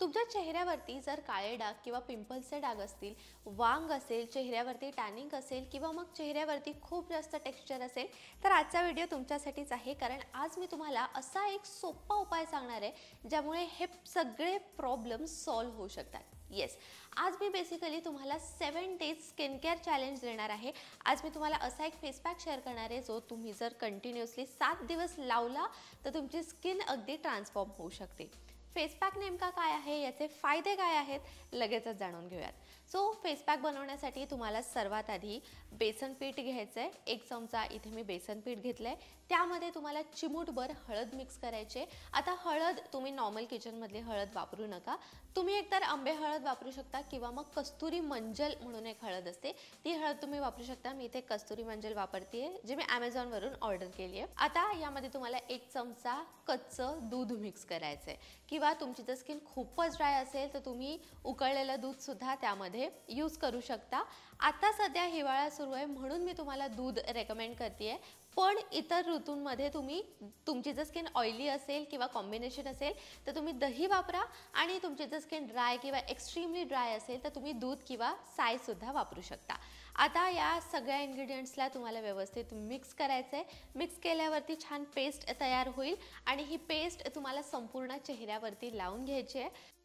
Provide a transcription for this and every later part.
तुमच्या चेहऱ्यावरती जर काळे डाग किंवा पिंपल्सचे डाग असतील, वांग असेल, चेहऱ्यावरती टॅनिंग असेल किंवा मग चेहऱ्यावरती खूप जास्त टेक्स्चर असेल, तर आजचा व्हिडिओ तुमच्यासाठीच आहे। कारण आज मी तुम्हाला असा एक सोपा उपाय सांगणार आहे ज्यामुळे हे सगळे प्रॉब्लेम्स सॉल्व्ह होऊ शकतात। येस, आज मी बेसिकली तुम्हाला 7 डेज स्किन केअर चॅलेंज देणार आहे। आज मी तुम्हाला असा एक फेस पॅक शेअर करणार आहे जो तुम्ही जर कंटिन्युअसली 7 दिवस लावला तर तुमची स्किन अगदी ट्रान्सफॉर्म होऊ शकते। फेस पॅक नेमका काय आहे, याचे फायदे काय आहेत, लगेचच जाणून घेऊयात। सो फेस पॅक बनवण्यासाठी तुम्हाला सर्वात आधी बेसन पीठ घ्यायचं आहे। 1 चमचा इथे मी बेसन पीठ घेतलंय। त्यामध्ये तुम्हाला चिमूटभर हळद मिक्स करायचे। आता हळद तुम्ही नॉर्मल किचनमधली हळद वापरू नका, तुम्ही एकतर आंबे हळद वापरू शकता किंवा मग कस्तुरी मंजल म्हणून एक हळद असते, ती हळद तुम्ही वापरू शकता। मी इथे कस्तुरी मंजल वापरतेय, जी मी Amazonवरून ऑर्डर केली आहे। आता यामध्ये तुम्हाला 1 चमचा कच्चं दूध मिक्स करायचं आहे किंवा तुमची जर स्किन खूपच ड्राय असेल तर तुम्ही उकळलेलं दूध सुद्धा त्यामध्ये यूज करू शकता। आता सध्या हिवाळा सुरू आहे म्हणून मी तुम्हाला दूध रेकमेंड करतेय, पण इतर ऋतूंमध्ये तुम्ही तुमची जर स्किन ऑइली असेल किंवा कॉम्बिनेशन असेल तर तुम्ही दही वापरा, आणि तुमची जर स्किन ड्राय किंवा एक्स्ट्रीमली ड्राय असेल तर तुम्ही दूध किंवा साय सुद्धा वापरू शकता। आता या सगळ्या इन्ग्रेडियंट्सला तुम्हाला व्यवस्थित मिक्स करायचं आहे। मिक्स केल्यावरती छान पेस्ट तयार होईल आणि ही पेस्ट तुम्हाला संपूर्ण चेहऱ्यावरती लावून घ्यायची आहे।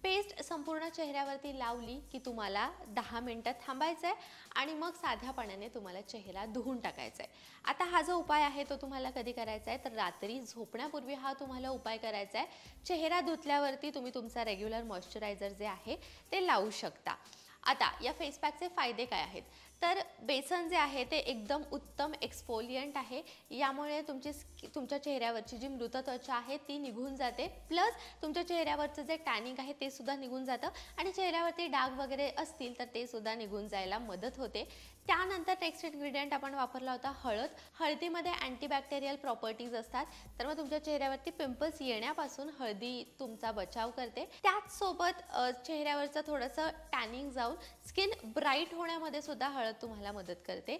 पेस्ट संपूर्ण चेहऱ्यावरती लावली की तुम्हाला 10 मिनिटं थांबायचं आहे आणि मग साध्या पाण्याने तुम्हाला चेहरा धुवून टाकायचा आहे। आता हा जो उपाय आहे तो तुम्हाला कधी करायचा आहे तर रात्री झोपण्यापूर्वी हा तुम्हाला उपाय करायचा आहे। चेहरा धुतल्यावरती तुम्ही तुमचा रेग्युलर मॉइश्चरायझर जे आहे ते लावू शकता। आता या फेस पॅकचे फायदे काय आहेत तर बेसन जे आहे ते एकदम उत्तम एक्सफोलियंट आहे। यामुळे तुमच्या चेहऱ्यावरची जी मृत त्वचा आहे ती निघून जाते, प्लस तुमच्या चेहऱ्यावरचं जे टॅनिंग आहे ते सुद्धा निघून जातं आणि चेहऱ्यावरती डाग वगैरे असतील तर ते सुद्धा निघून जायला मदत होते। त्यानंतर नेक्स्ट इन्ग्रेडियंट आपण वापरला होता हळद। हळदीमध्ये अँटीबॅक्टेरियल प्रॉपर्टीज असतात, तर मग तुमच्या चेहऱ्यावरती पिंपल्स येण्यापासून हळदी तुमचा बचाव करते। त्याच सोबत चेहऱ्यावरचं थोडंसं टॅनिंग जाऊन स्किन ब्राईट होण्यामध्ये सुद्धा हळद तुम्हाला मदत करते।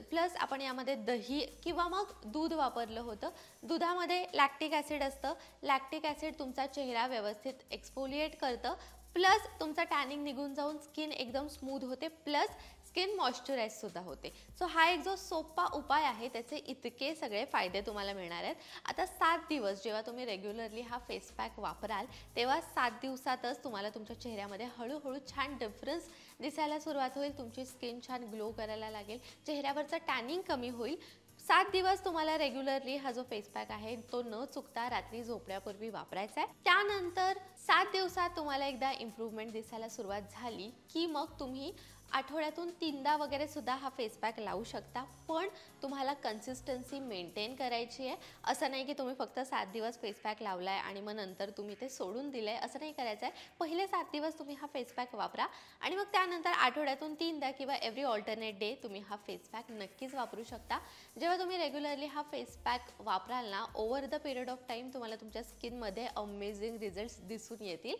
प्लस आपण यामध्ये दही किंवा मग दूध वापरलं होतं। दुधामध्ये लॅक्टिक ॲसिड असतं, लॅक्टिक ॲसिड तुमचा चेहरा व्यवस्थित एक्सफोलिएट करतं, प्लस तुमचा टॅनिंग निघून जाऊन स्किन एकदम स्मूथ होते, प्लस स्किन मॉइश्चराइज सुद्धा होते। सो हा एक जो सोपा उपाय आहे त्याचे इतके सगळे फायदे तुम्हाला मिळणार आहेत। आता 7 दिवस जेव्हा तुम्ही रेग्युलरली हा फेस पॅक वापराल तेव्हा 7 दिवसातच तुम्हाला तुमच्या चेहऱ्यामध्ये हळूहळू छान डिफरन्स दिसायला सुरुवात होईल। तुमची स्किन छान ग्लो करायला लागेल, चेहऱ्यावरचं टॅनिंग कमी होईल। 7 दिवस तुम्हाला रेग्युलरली हा जो फेस पॅक आहे तो न चुकता रात्री झोपण्यापूर्वी वापरायचा आहे। त्यानंतर 7 दिवसात तुम्हाला एकदा इम्प्रूव्हमेंट दिसायला सुरुवात झाली की मग तुम्ही आठवड्यातून 3दा वगैरे सुद्धा हा फेस पॅक लावू शकता, पण तुम्हाला कन्सिस्टन्सी मेंटेन करायची आहे। असं नाही की तुम्ही फक्त 7 दिवस फेस पॅक लावलाय आणि मग नंतर तुम्ही ते सोडून दिलंय, असं नाही करायचं आहे। पहिले 7 दिवस तुम्ही हा फेस पॅक वापरा आणि मग त्यानंतर आठवड्यातून 3दा किंवा एव्हरी ऑल्टरनेट डे तुम्ही हा फेस पॅक नक्कीच वापरू शकता। जेव्हा तुम्ही रेग्युलरली हा फेस पॅक वापराल ना, over the period of time तुम्हाला तुमच्या स्किनमध्ये अमेझिंग रिझल्ट्स दिसून येतील।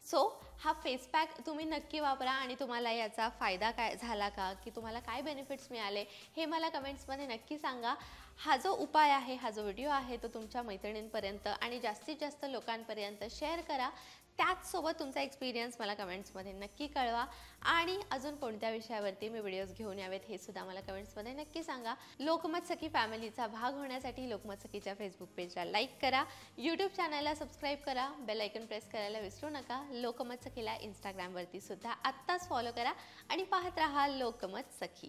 सो हा फेस पॅक तुम्ही नक्की वापरा आणि तुम्हाला याचा फायदा काय झाला का, की तुम्हाला काय बेनिफिट्स मिळाले हे मला कमेंट्समध्ये नक्की सांगा। हा जो उपाय आहे, हा जो व्हिडिओ आहे तो तुमच्या मैत्रिणींपर्यंत आणि जास्तीत जास्त लोकांपर्यंत शेअर करा। त्याचसोबत तुमचा एक्सपिरियन्स मला कमेंट्समध्ये नक्की कळवा आणि अजून कोणत्या विषयावरती मी व्हिडिओज घेऊन यावेत हे सुद्धा मला कमेंट्समध्ये नक्की सांगा। लोकमत सखी फॅमिलीचा भाग होण्यासाठी लोकमत सखीच्या फेसबुक पेजला लाईक करा, यूट्यूब चॅनलला सबस्क्राईब करा, बेल आयकॉन प्रेस करायला विसरू नका। लोकमत सखीला इंस्टाग्रामवरती सुद्धा आत्ताच फॉलो करा आणि पाहत राहा लोकमत सखी।